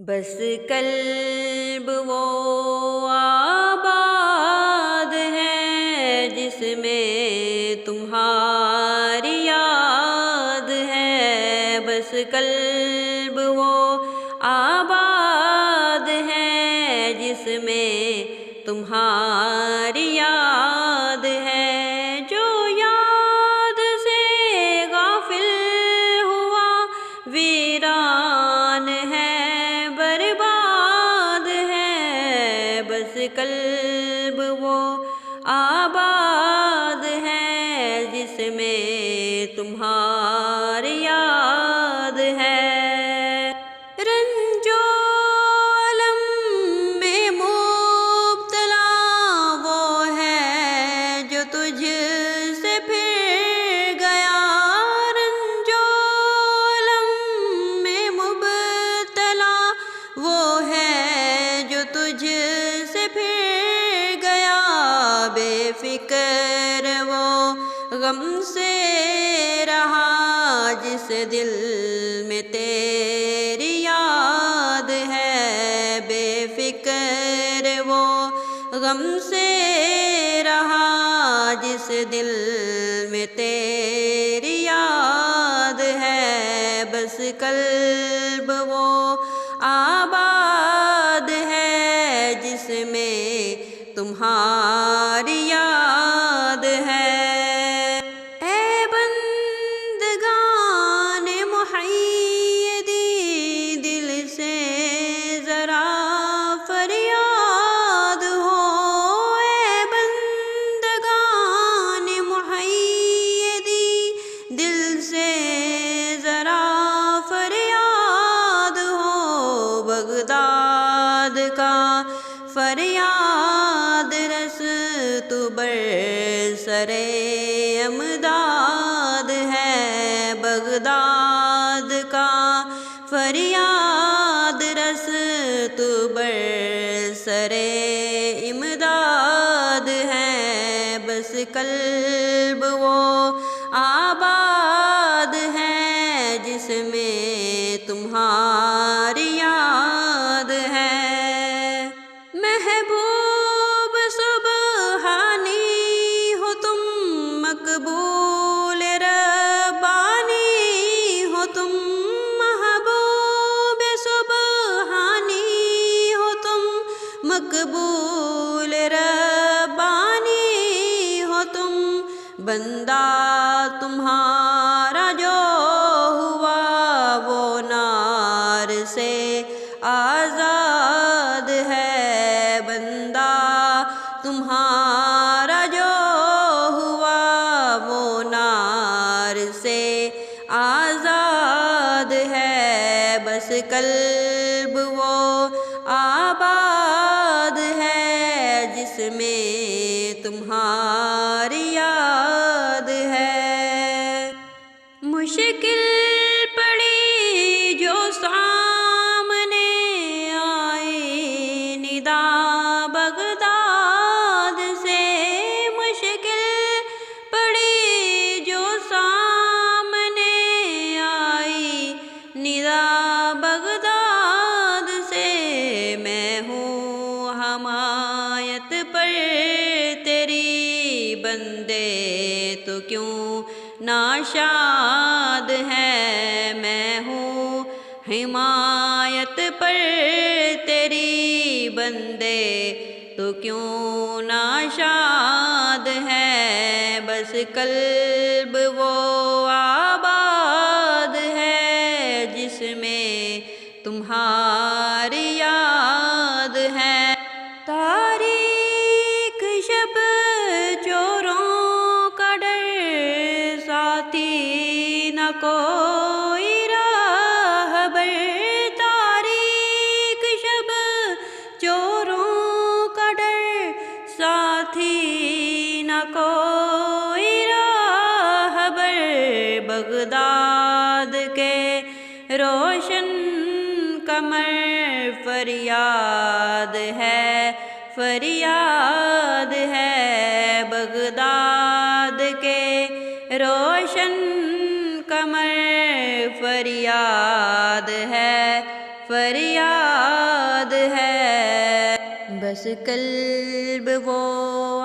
بس قلب وہ آباد ہے جس میں تمہاری یاد ہے، بس قلب وہ آباد ہے جس میں تمہاری یاد ہے، جو یاد سے غافل ہوا ویران ہے، برباد ہے، بس قلب وہ آباد ہے جس میں تمہاری یاد ہے۔ رنج و الم میں مبتلا وہ ہے جو تجھ سے پھر گیا، رنج و الم میں مبتلا وہ ہے جو تجھ سے پھر گیا، بے فکر وہ غم سے رہا جس دل میں تیری یاد ہے، بے فکر وہ غم سے رہا جس دل میں تیری یاد ہے، بس قلب وہ آباد ہے جس میں تمہاری یاد ہے۔ اے بندگان محیدی دل سے ذرا فریاد ہو، اے بندگان محیدی دل سے ذرا فریاد ہو، بغداد کا فریاد رس تو برسر امداد ہے، بغداد کا فریاد رس تو برسر امداد ہے، بس قلب وہ آباد ہے جس میں تمہاری یاد ہے۔ محبوب سبحانی ہو تم، مقبول ربانی ہو تم، محبوب سبحانی ہو تم، مقبول ربانی ہو تم، بندہ تمہارا جو ہوا وہ نار سے آزاد ہے، بندہ تمہارا جو ہوا وہ نار سے آزاد ہے، بس قلب وہ آباد ہے جس میں تمہاری یاد ہے۔ مشکل پڑی جو سامنے آئی ندا بغداد سے، مشکل پڑی جو سامنے آئی ندا بغداد سے، میں ہوں حمایت پر تیری، بندے تو کیوں ناشاد ہے، میں ہوں حمایت پر تیری، بندے تو کیوں ناشاد ہے، بس قلب وہ آباد ہے جس میں تمہاری یاد ہے۔ تاریک شب چوروں کا ڈر، ساتھی نہ کوئی راہبر، تاریک شب چوروں کا ڈر، ساتھی نہ کوئی راہبر، بغداد کے روشن قمر فریاد ہے، فریاد ہے، بغداد کے روشن قمر فریاد ہے، فریاد فریاد ہے، بس قلب وہ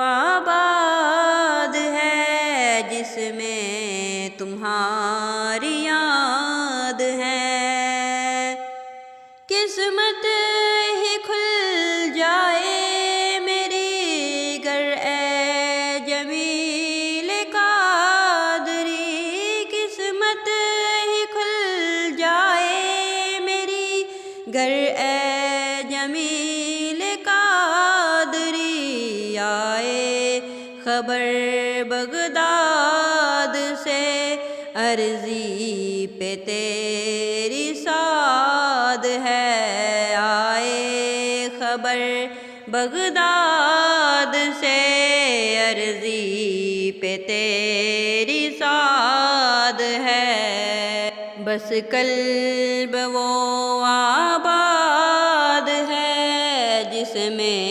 آباد ہے جس میں تمہاری یاد ہے۔ قسمت ہی کھل جائے میری گر اے جمیل قادری، قسمت ہی کھل جائے میری گر اے جمیل قادری، آئے خبر بغداد سے عرضی پہ تیری سعاد ہے، آئے خبر بغداد سے عرضی پہ تیری سعاد ہے، بس قلب وہ آباد ہے جس میں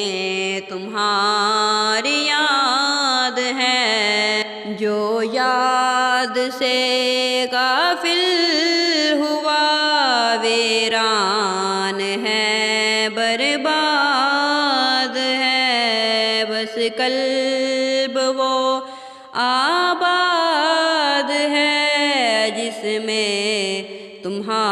تمہاری یاد ہے، جو یاد سے غافل ہوا ویران ہے برباد ہے، بس قلب وہ آباد ہے جس میں تمہاری